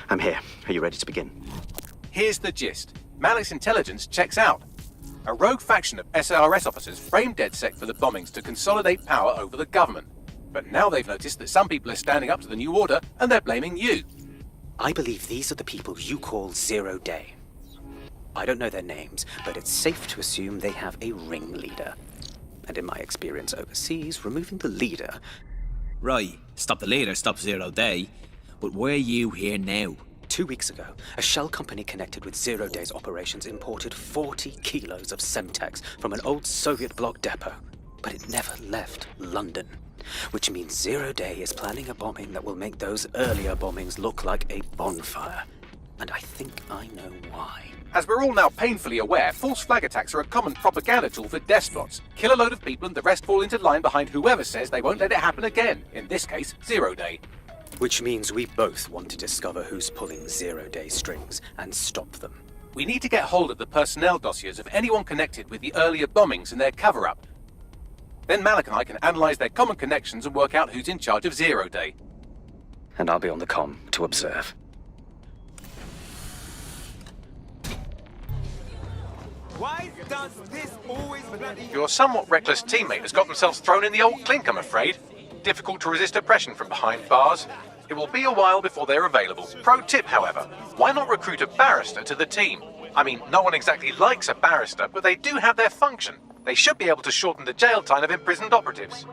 I'm here. Are you ready to begin? Here's the gist. Malik's intelligence checks out. A rogue faction of SARS officers framed DedSec for the bombings to consolidate power over the government. But now they've noticed that some people are standing up to the new order, and they're blaming you. I believe these are the people you call Zero Day. I don't know their names, but it's safe to assume they have a ringleader. And in my experience overseas, removing the leader... Right, stop the leader, stop Zero Day. But why are you here now? 2 weeks ago, a shell company connected with Zero Day's operations imported 40 kilos of Semtex from an old Soviet bloc depot. But it never left London. Which means Zero Day is planning a bombing that will make those earlier bombings look like a bonfire. And I think I know why. As we're all now painfully aware, false flag attacks are a common propaganda tool for despots. Kill a load of people and the rest fall into line behind whoever says they won't let it happen again. In this case, Zero Day. Which means we both want to discover who's pulling Zero Day strings and stop them. We need to get hold of the personnel dossiers of anyone connected with the earlier bombings and their cover-up. Then Malik and I can analyze their common connections and work out who's in charge of Zero Day. And I'll be on the comm to observe. Why does this always bloody... Your somewhat reckless teammate has got themselves thrown in the old clink, I'm afraid. Difficult to resist oppression from behind bars. It will be a while before they're available. Pro tip, however, why not recruit a barrister to the team? I mean, no one exactly likes a barrister, but they do have their function. They should be able to shorten the jail time of imprisoned operatives.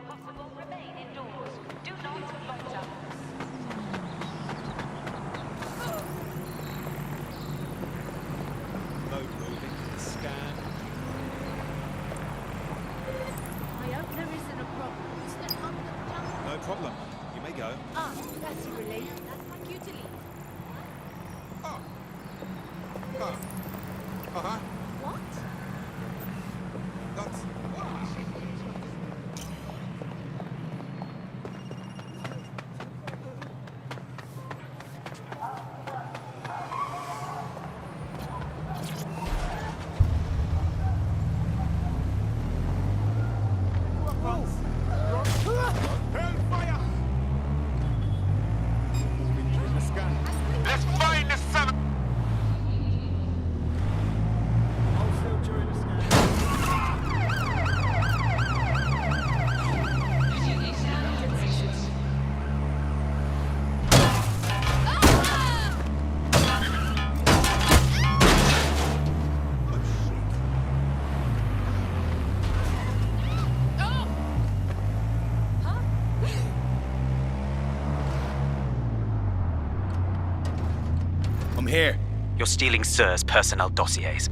No problem. You may go. Ah, that's a relief. That's my cue to leave. Uh-huh. What? That's... Let's find the seven. I'm here. You're stealing SIR's personnel dossiers.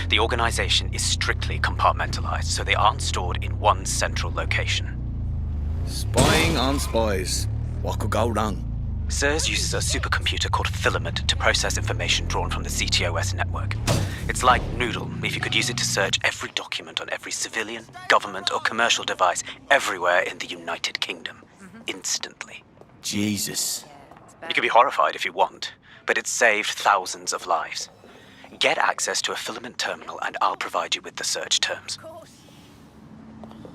The organization is strictly compartmentalized, so they aren't stored in one central location. Spying on spies. What could go wrong? SIRS uses a supercomputer called Filament to process information drawn from the ZTOS network. It's like Noodle, if you could use it to search every document on every civilian, government, or commercial device everywhere in the United Kingdom. Instantly. Jesus. You can be horrified if you want, but it's saved thousands of lives. Get access to a Filament terminal and I'll provide you with the search terms. Of course.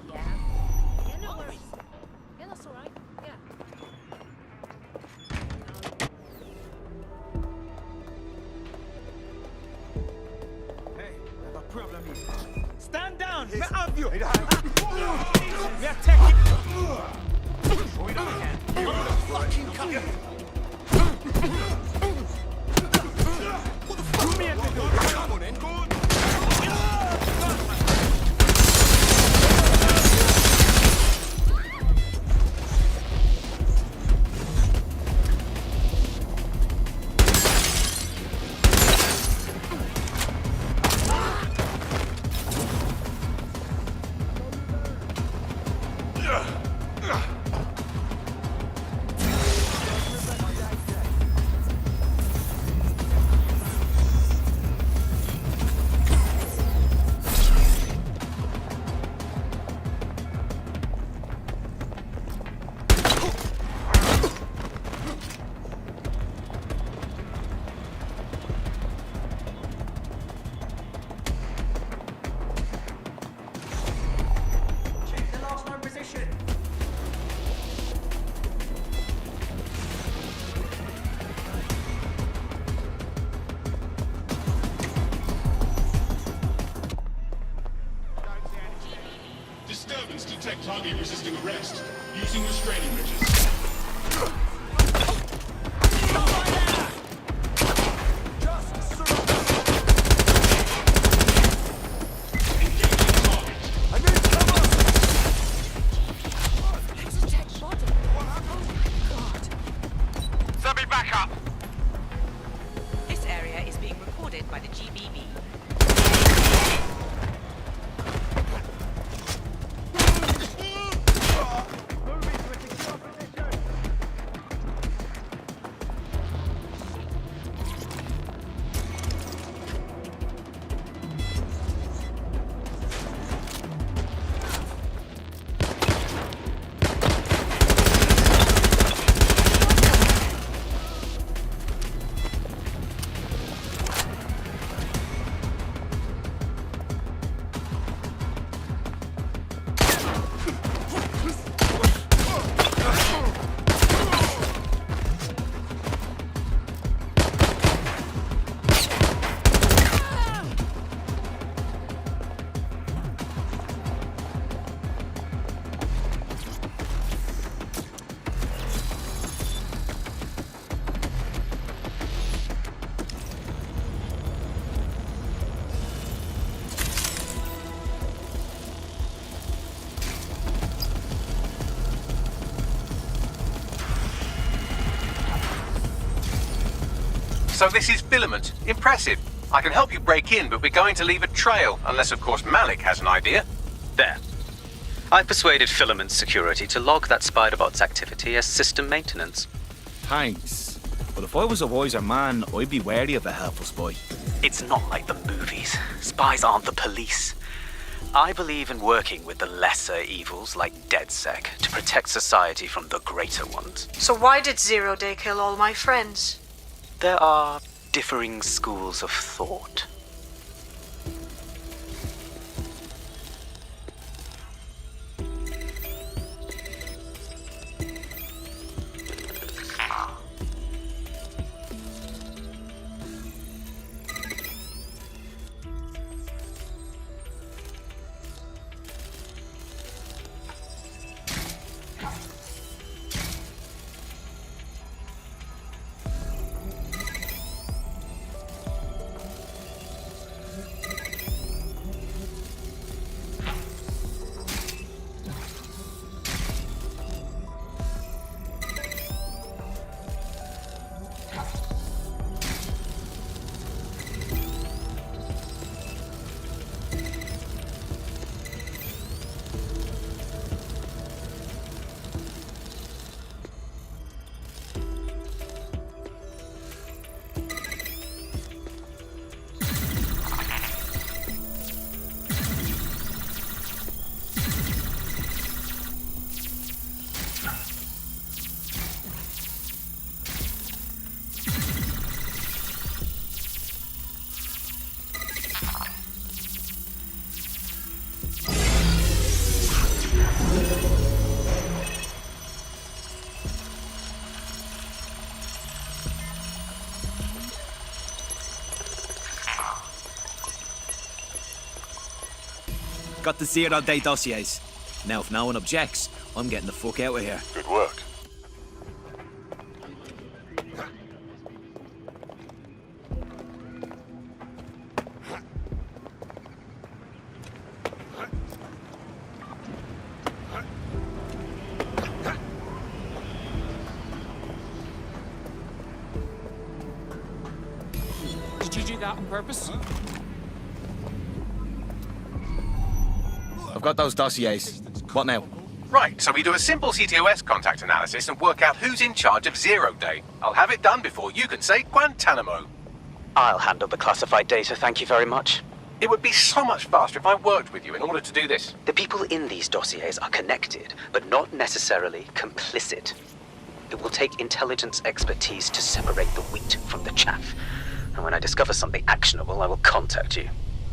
Yeah. Yeah, no worries. Yeah, that's all right. Yeah. Hey, I have a problem here. Stand down! Where have you? We are taking... We don't can. Fucking come here. What the fuck me at the door? Come on then. target resisting arrest. Using restraining measures. This area is being recorded by the GBB. So this is Filament. Impressive. I can help you break in, but we're going to leave a trail, unless of course Malik has an idea. There. I persuaded Filament Security to log that Spiderbot's activity as system maintenance. Thanks. But if I was a wiser man, I'd be wary of a helpful spy. It's not like the movies. Spies aren't the police. I believe in working with the lesser evils like DedSec to protect society from the greater ones. So why did Zero Day kill all my friends? There are differing schools of thought. Got the 0-day dossiers. Now, if no one objects, I'm getting the fuck out of here. Good work. Did you do that on purpose? I've got those dossiers. What now? Right, so we do a simple CTOS contact analysis and work out who's in charge of 0 Day. I'll have it done before you can say Guantanamo. I'll handle the classified data, thank you very much. It would be so much faster if I worked with you in order to do this. The people in these dossiers are connected, but not necessarily complicit. It will take intelligence expertise to separate the wheat from the chaff. And when I discover something actionable, I will contact you.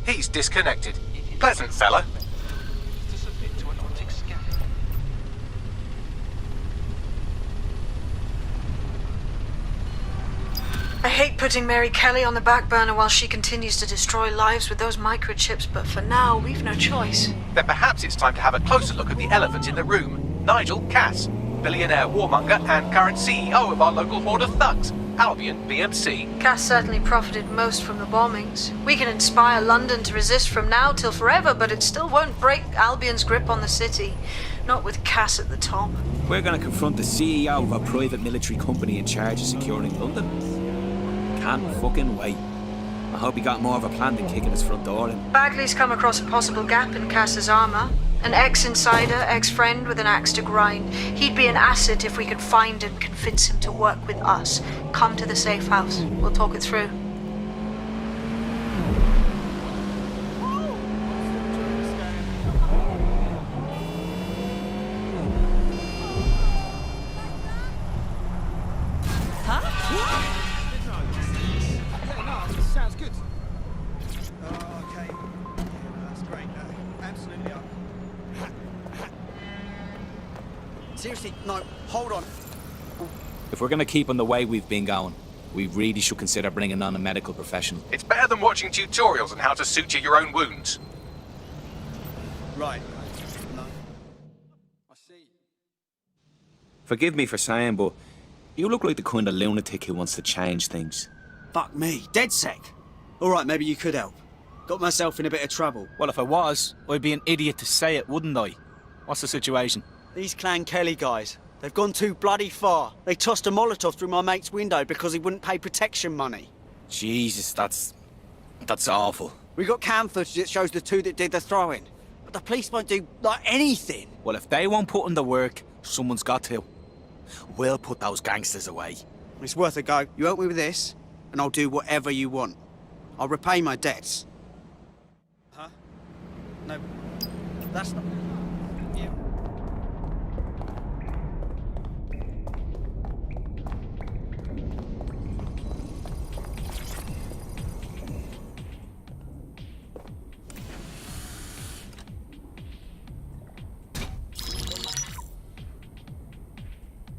He's disconnected. Pleasant fella. I hate putting Mary Kelly on the back burner while she continues to destroy lives with those microchips, but for now, we've no choice. Then perhaps it's time to have a closer look at the elephant in the room. Nigel Cass, billionaire warmonger and current CEO of our local horde of thugs, Albion BMC. Cass certainly profited most from the bombings. We can inspire London to resist from now till forever, but it still won't break Albion's grip on the city. Not with Cass at the top. We're gonna confront the CEO of a private military company in charge of securing London. Can't fucking wait. I hope he got more of a plan than kicking his front door in. Bagley's come across a possible gap in Cass's armor. An ex-insider, ex-friend with an axe to grind. He'd be an asset if we could find and convince him to work with us. Come to the safe house. We'll talk it through. Sounds good. Oh, okay. Yeah, no, that's great. Absolutely up. Seriously, no, hold on. If we're gonna keep on the way we've been going, we really should consider bringing on a medical professional. It's better than watching tutorials on how to suture your own wounds. Right. No. I see. Forgive me for saying, but you look like the kind of lunatic who wants to change things. Fuck me, dead sec. Alright, maybe you could help. Got myself in a bit of trouble. Well, if I was, I'd be an idiot to say it, wouldn't I? What's the situation? These Clan Kelly guys, they've gone too bloody far. They tossed a Molotov through my mate's window because he wouldn't pay protection money. Jesus, that's awful. We got cam footage that shows the two that did the throwing. But the police won't do, like, anything. Well, if they won't put in the work, someone's got to. We'll put those gangsters away. It's worth a go. You help me with this, and I'll do whatever you want. I'll repay my debts. Huh? No, that's not... Yeah.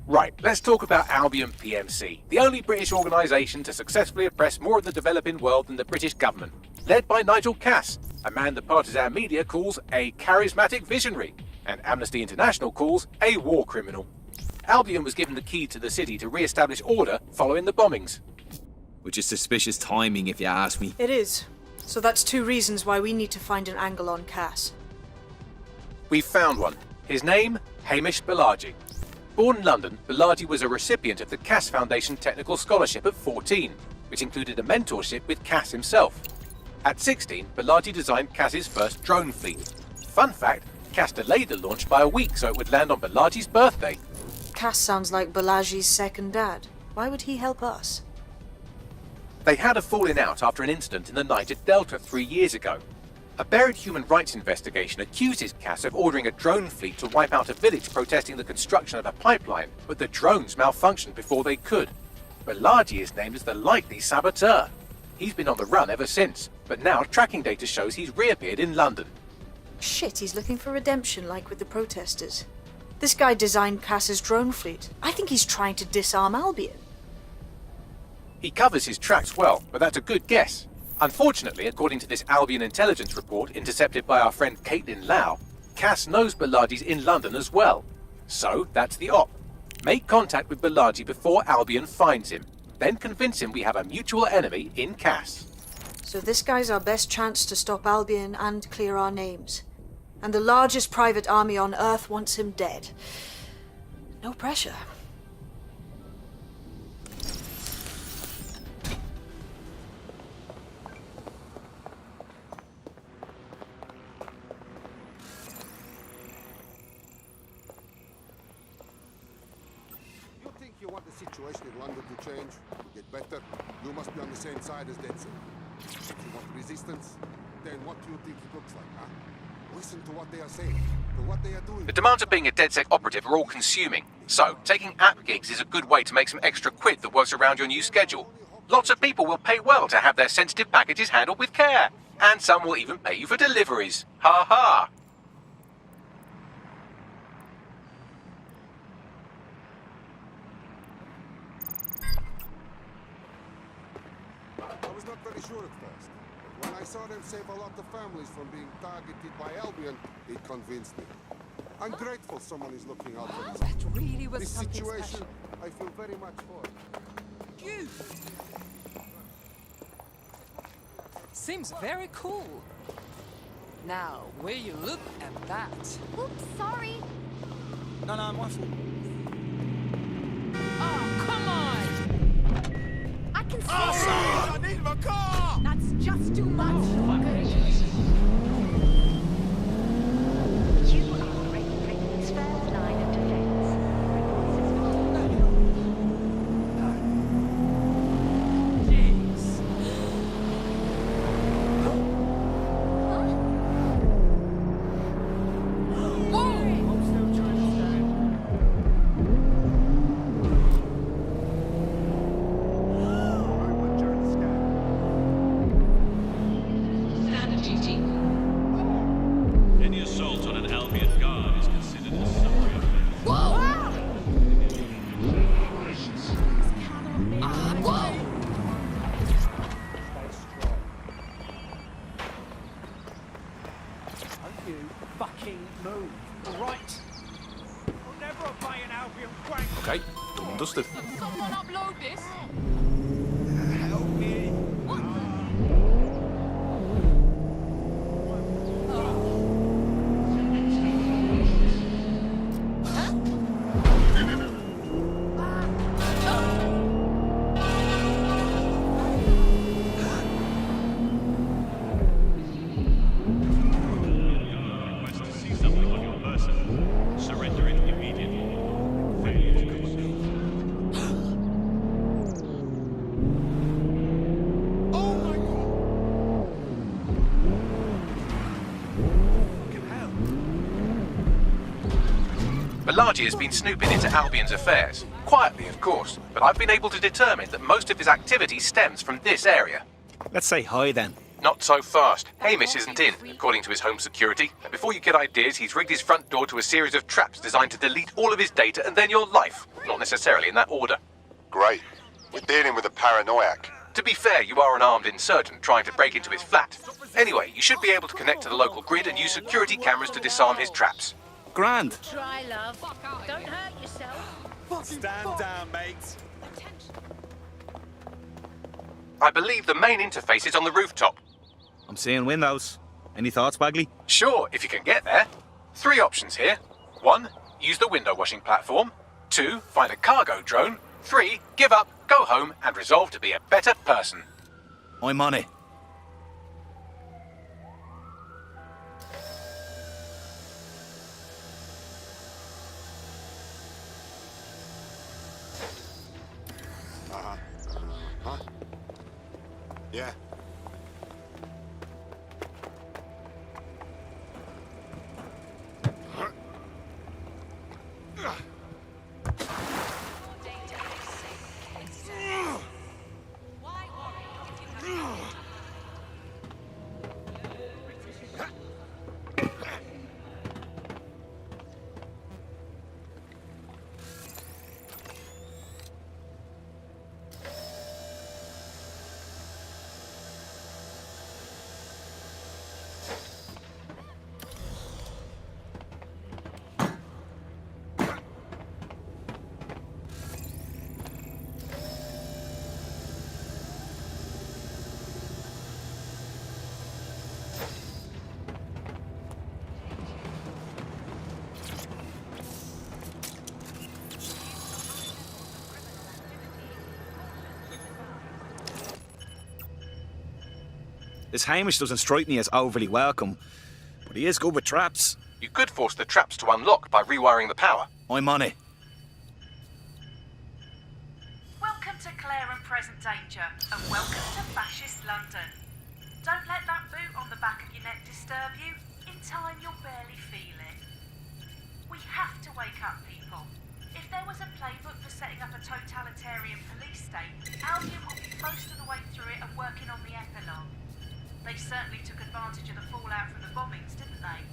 Right, let's talk about Albion PMC, the only British organisation to successfully oppress more of the developing world than the British government, led by Nigel Cass, a man the partisan media calls a charismatic visionary, and Amnesty International calls a war criminal. Albion was given the key to the city to re-establish order following the bombings. Which is suspicious timing, if you ask me. It is. So that's two reasons why we need to find an angle on Cass. We've found one. His name, Hamish Balaji. Born in London, Balaji was a recipient of the Cass Foundation Technical Scholarship at 14, which included a mentorship with Cass himself. At 16, Balaji designed Cass's first drone fleet. Fun fact, Cass delayed the launch by a week so it would land on Balaji's birthday. Cass sounds like Balaji's second dad. Why would he help us? They had a falling out after an incident in the Niger Delta 3 years ago. A buried human rights investigation accuses Cass of ordering a drone fleet to wipe out a village protesting the construction of a pipeline, but the drones malfunctioned before they could. Balaji is named as the likely saboteur. He's been on the run ever since, but now tracking data shows he's reappeared in London. Shit, he's looking for redemption like with the protesters. This guy designed Cass's drone fleet. I think he's trying to disarm Albion. He covers his tracks well, but that's a good guess. Unfortunately, according to this Albion intelligence report intercepted by our friend Caitlin Lau, Cass knows Balaji's in London as well. So, that's the op. Make contact with Balaji before Albion finds him. Then convince him we have a mutual enemy in Cass. So this guy's our best chance to stop Albion and clear our names. And the largest private army on Earth wants him dead. No pressure. You want the situation in London to change, to get better, you must be on the same side as Denzel. If you want resistance, then what do you think it looks like, huh? Listen to what they are saying, to what they are doing. The demands of being a DedSec operative are all consuming, so taking app gigs is a good way to make some extra quid that works around your new schedule. Lots of people will pay well to have their sensitive packages handled with care, and some will even pay you for deliveries. Ha ha! not very sure at first. But when I saw them save a lot of families from being targeted by Albion, it convinced me. I'm grateful someone is looking out for these. That really was This something situation, special. I feel very much for. You! Seems very cool. Now, will you look at that? Oops, sorry. No, my fault. Oh, come on! I can see I need my car! That's just too much. You are regulating its first line of defense. Jeez. I'm still trying to stand. Any assault on an Albion guard is considered a summary offense. Don't you fucking move. All right. I'll never obey an Albion crank. Okay, done and dusted. Someone upload this. Help me. Request to see something on your person. Surrender it immediately. Failure to comply. Oh my god! Fucking hell. Balaji has been snooping into Albion's affairs. Quietly, of course, but I've been able to determine that most of his activity stems from this area. Let's say hi then. Not so fast. Hamish isn't in, according to his home security. And before you get ideas, he's rigged his front door to a series of traps designed to delete all of his data and then your life. Not necessarily in that order. Great. We're dealing with a paranoiac. To be fair, you are an armed insurgent trying to break into his flat. Anyway, you should be able to connect to the local grid and use security cameras to disarm his traps. Grand. Try, love. Don't hurt yourself. Stand down, mate. I believe the main interface is on the rooftop. I'm seeing windows. Any thoughts, Bagley? Sure, if you can get there. 3 options here. 1, use the window washing platform. 2, find a cargo drone. 3, give up, go home, and resolve to be a better person. I'm on it. Huh? Yeah. Why worry if you have This Hamish doesn't strike me as overly welcome, but he is good with traps. You could force the traps to unlock by rewiring the power. I'm on it. Welcome to Clare and Present Danger, and welcome to Fascist London. Don't let that boot on the back of your neck disturb you. In time, you'll barely feel it. We have to wake up, people. If there was a playbook for setting up a totalitarian police state, Albion will be most of the way through it and working on the epilogue. They certainly took advantage of the fallout from the bombings, didn't they?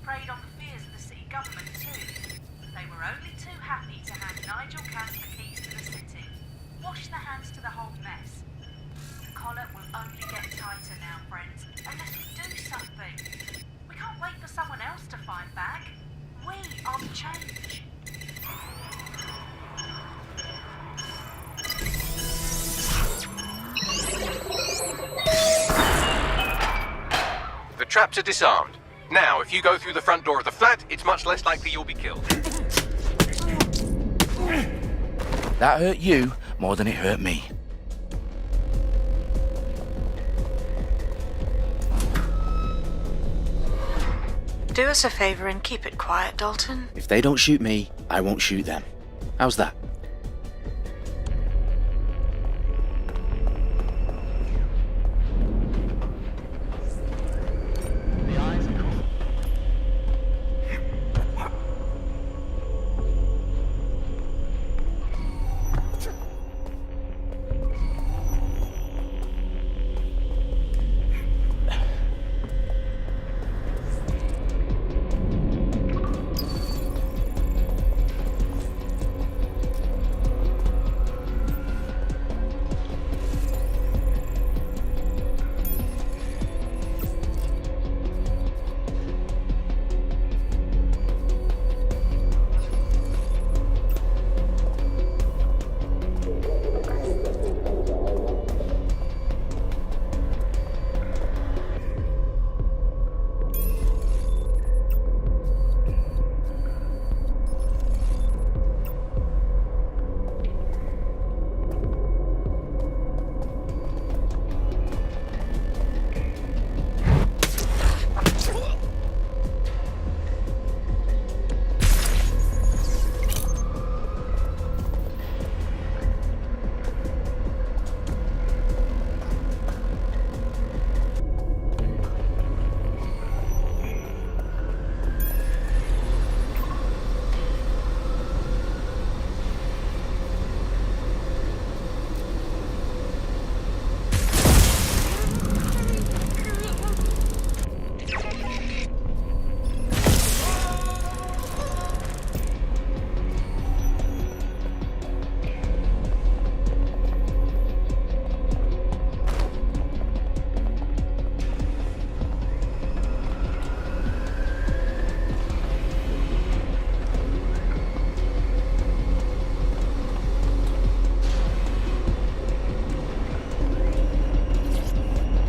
Preyed on the fears of the city government too. They were only too happy to hand Nigel Cass the keys to the city. Wash their hands to the whole mess. Collar will only traps are disarmed. Now, if you go through the front door of the flat, it's much less likely you'll be killed. That hurt you more than it hurt me. Do us a favor and keep it quiet, Dalton. If they don't shoot me, I won't shoot them. How's that?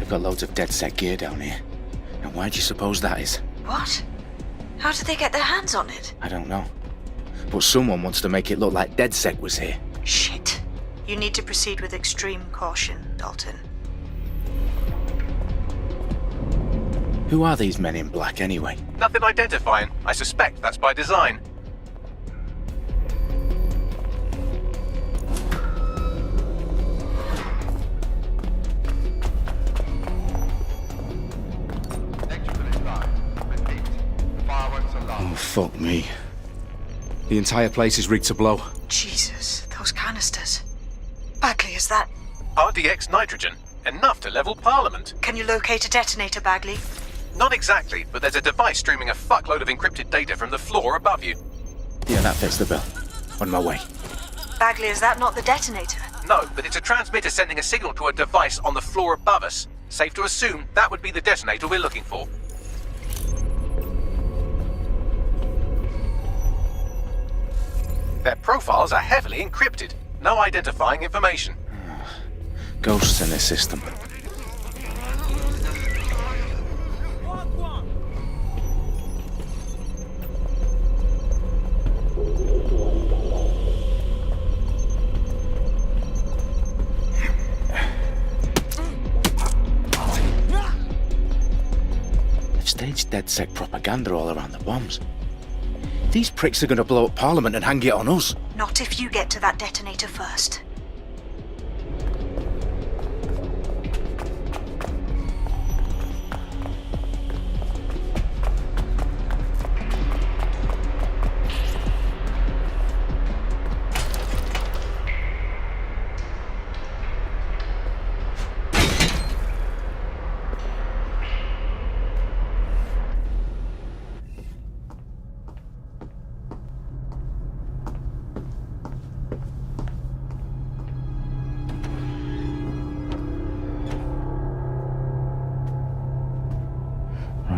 Got loads of DedSec gear down here. And why do you suppose that is? What? How did they get their hands on it? I don't know. But someone wants to make it look like DedSec was here. Shit. You need to proceed with extreme caution, Dalton. Who are these men in black anyway? Nothing identifying. I suspect that's by design. Oh, fuck me. The entire place is rigged to blow. Jesus, those canisters. Bagley, is that... RDX nitrogen. Enough to level Parliament. Can you locate a detonator, Bagley? Not exactly, but there's a device streaming a fuckload of encrypted data from the floor above you. Yeah, that fits the bill. On my way. Bagley, is that not the detonator? No, but it's a transmitter sending a signal to a device on the floor above us. Safe to assume that would be the detonator we're looking for. Their profiles are heavily encrypted. No identifying information. Ghosts in this system. They've staged DedSec propaganda all around the bombs. These pricks are going to blow up Parliament and hang it on us. Not if you get to that detonator first.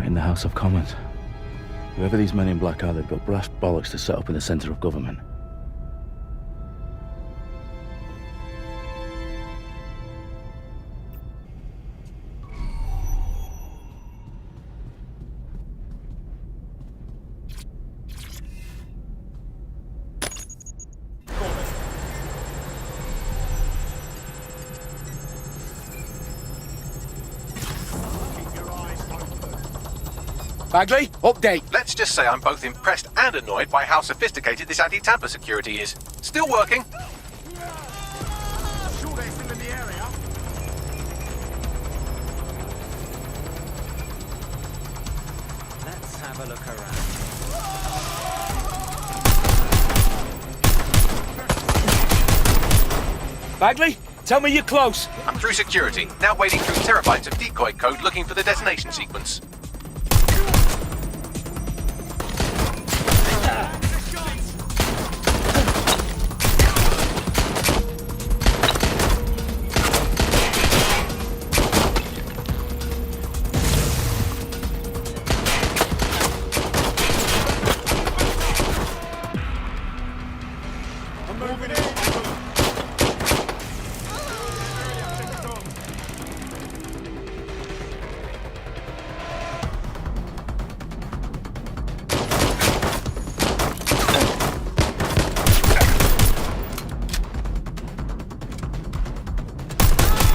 In the House of Commons. Whoever these men in black are, they've got brass bollocks to set up in the centre of government. Bagley, update. Let's just say I'm both impressed and annoyed by how sophisticated this anti-tamper security is. Still working. Let's have a look around. Bagley, tell me you're close. I'm through security, now wading through terabytes of decoy code looking for the detonation sequence.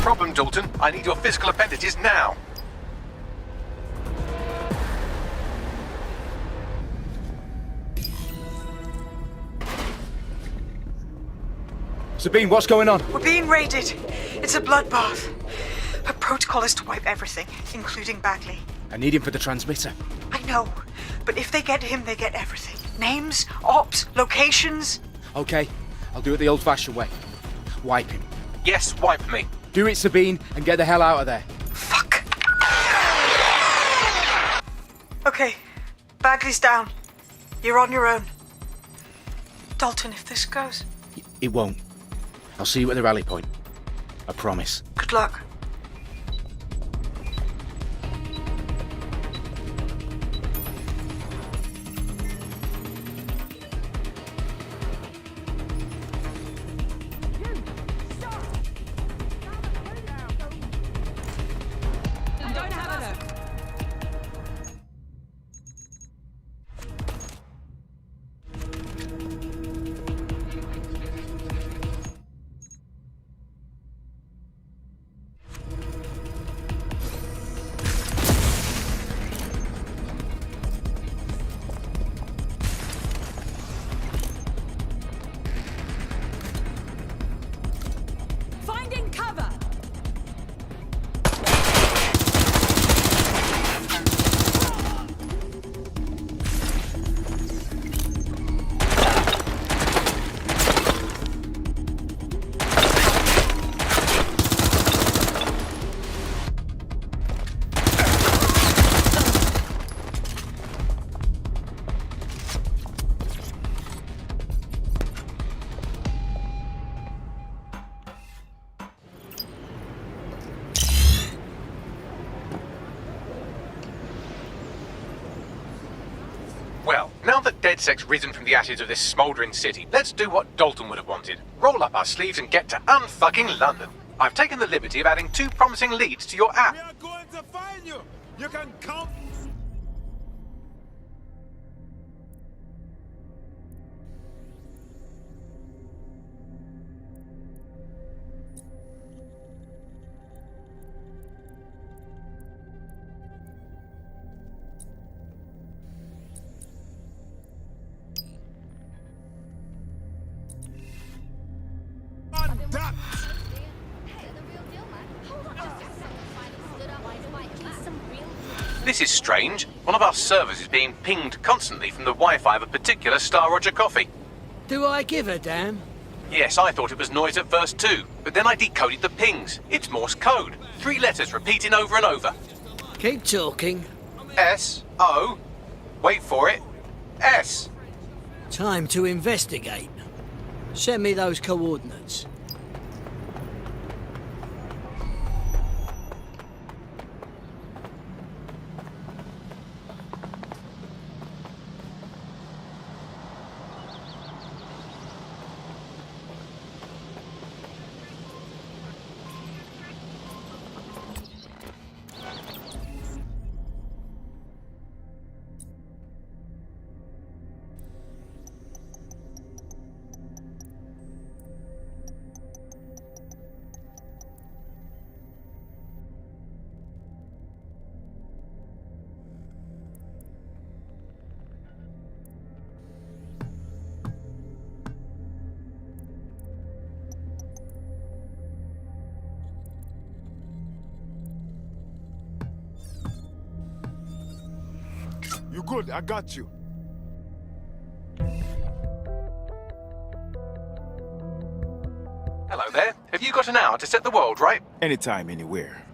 Problem, Dalton. I need your physical appendages now. Sabine, what's going on? We're being raided. It's a bloodbath. Her protocol is to wipe everything, including Bagley. I need him for the transmitter. I know, but if they get him, they get everything. Names, ops, locations. Okay, I'll do it the old-fashioned way. Wipe him. Yes, wipe me. Do it, Sabine, and get the hell out of there. Fuck. Okay, Bagley's down. You're on your own. Dalton, if this goes... It won't. I'll see you at the rally point. I promise. Good luck. Finding cover! Well, now that DedSec's risen from the ashes of this smouldering city, let's do what Dalton would have wanted. Roll up our sleeves and get to unfucking London. I've taken the liberty of adding 2 promising leads to your app. We are going to find you. You can count. This is strange. One of our servers is being pinged constantly from the Wi-Fi of a particular Star Roger coffee. Do I give a damn? Yes, I thought it was noise at first too, but then I decoded the pings. It's Morse code. 3 letters repeating over and over. Keep talking. S-O. Wait for it. S. Time to investigate. Send me those coordinates. You good? I got you. Hello there. Have you got an hour to set the world right? Anytime, anywhere.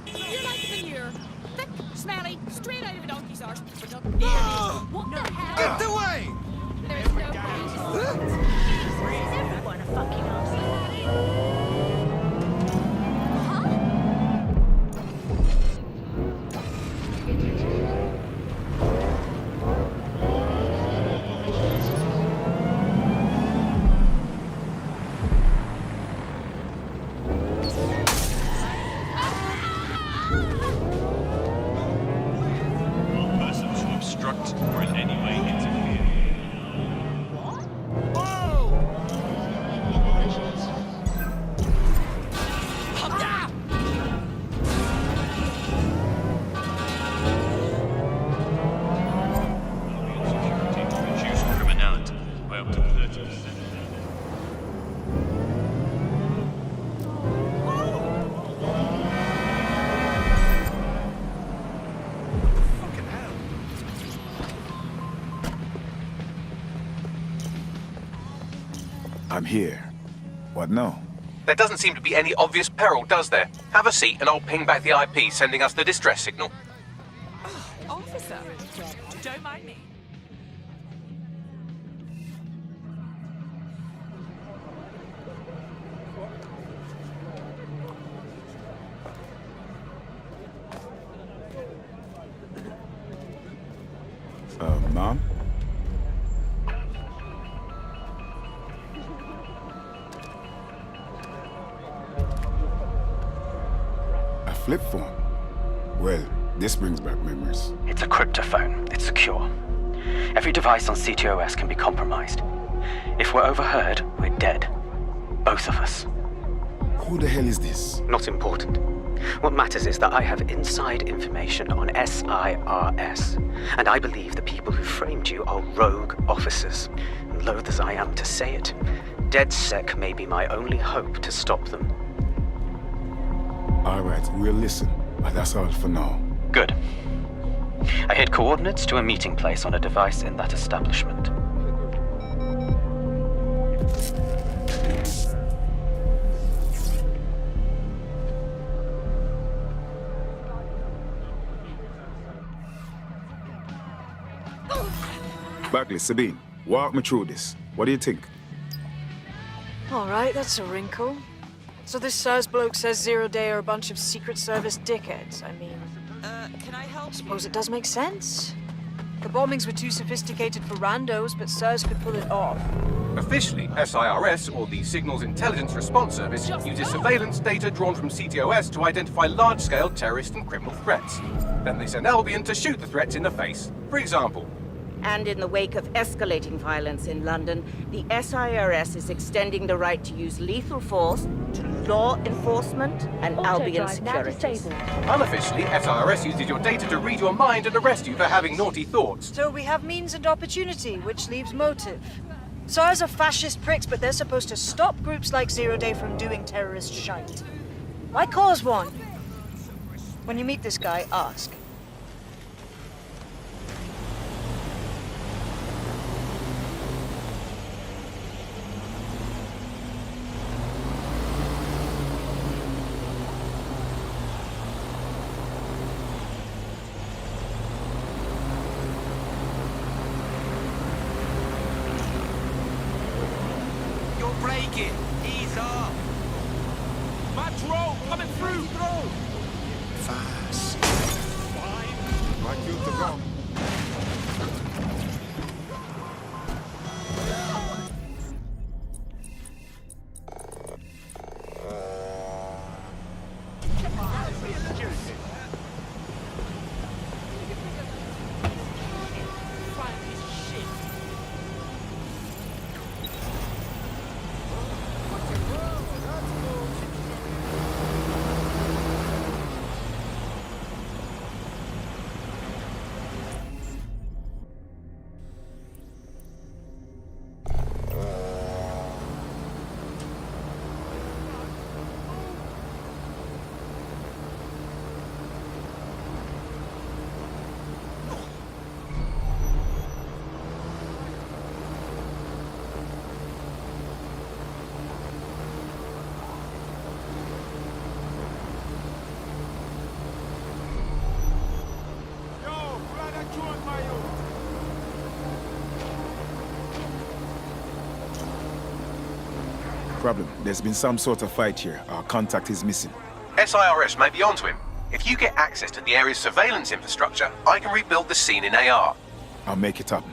You like veneer. Thick, smelly, straight out of a donkey's arse, but not nearly. What the hell? Get away! There's no Everyone a fucking arsehole. Persons who obstruct or in any way interfere. Security to reduce criminality by up to 30%. I'm here. What now? There doesn't seem to be any obvious peril, does there? Have a seat and I'll ping back the IP sending us the distress signal. Officer, don't mind me. Mom? A flip phone? Well, this brings back memories. It's a cryptophone. It's secure. Every device on CTOS can be compromised. If we're overheard, we're dead. Both of us. Who the hell is this? Not important. What matters is that I have inside information on SIRS, and I believe the people who framed you are rogue officers. And loath as I am to say it, DedSec may be my only hope to stop them. All right, we'll listen. But that's all for now. Good. I hid coordinates to a meeting place on a device in that establishment. Bagley, Sabine, walk me through this. What do you think? All right, that's a wrinkle. So this SIRS bloke says Zero Day are a bunch of Secret Service dickheads. I mean, Can I help suppose it does make sense. The bombings were too sophisticated for randos, but SIRS could pull it off. Officially, SIRS, or the Signals Intelligence Response Service, uses surveillance data drawn from CTOS to identify large-scale terrorist and criminal threats. Then they send Albion to shoot the threats in the face. For example, And in the wake of escalating violence in London, the SIRS is extending the right to use lethal force to law enforcement and Albion security. unofficially, SIRS uses your data to read your mind and arrest you for having naughty thoughts. So we have means and opportunity, which leaves motive. SIRS are fascist pricks, but they're supposed to stop groups like Zero Day from doing terrorist shite. Why cause one? When you meet this guy, ask. You're braking. Ease off. Match roll coming through. Fast. Problem. There's been some sort of fight here. Our contact is missing. SIRS may be onto him. If you get access to the area's surveillance infrastructure, I can rebuild the scene in AR. I'll make it happen.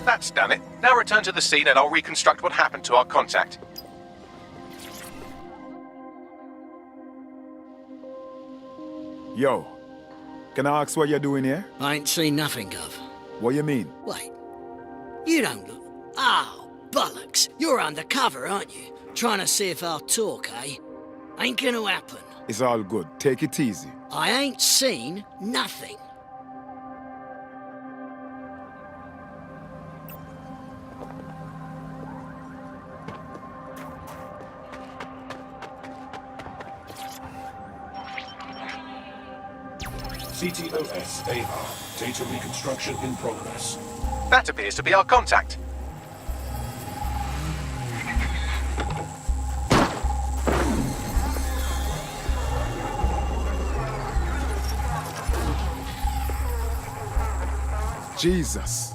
That's done it. Now return to the scene and I'll reconstruct what happened to our contact. Yo, can I ask what you're doing here? I ain't seen nothing, Gov. What you mean? Wait, you don't look... Oh, bollocks. You're undercover, aren't you? Trying to see if I'll talk, eh? Ain't gonna happen. It's all good. Take it easy. I ain't seen nothing. CTOS AR. Data reconstruction in progress. That appears to be our contact. Jesus.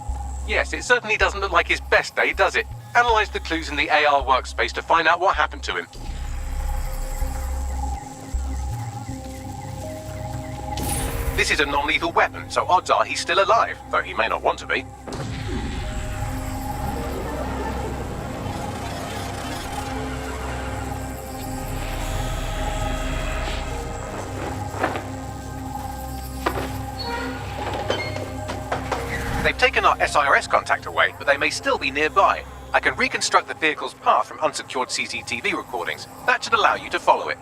Yes, it certainly doesn't look like his best day, does it? Analyze the clues in the AR workspace to find out what happened to him. This is a non-lethal weapon, so odds are he's still alive, though he may not want to be. They've taken our SIRS contact away, but they may still be nearby. I can reconstruct the vehicle's path from unsecured CCTV recordings. That should allow you to follow it.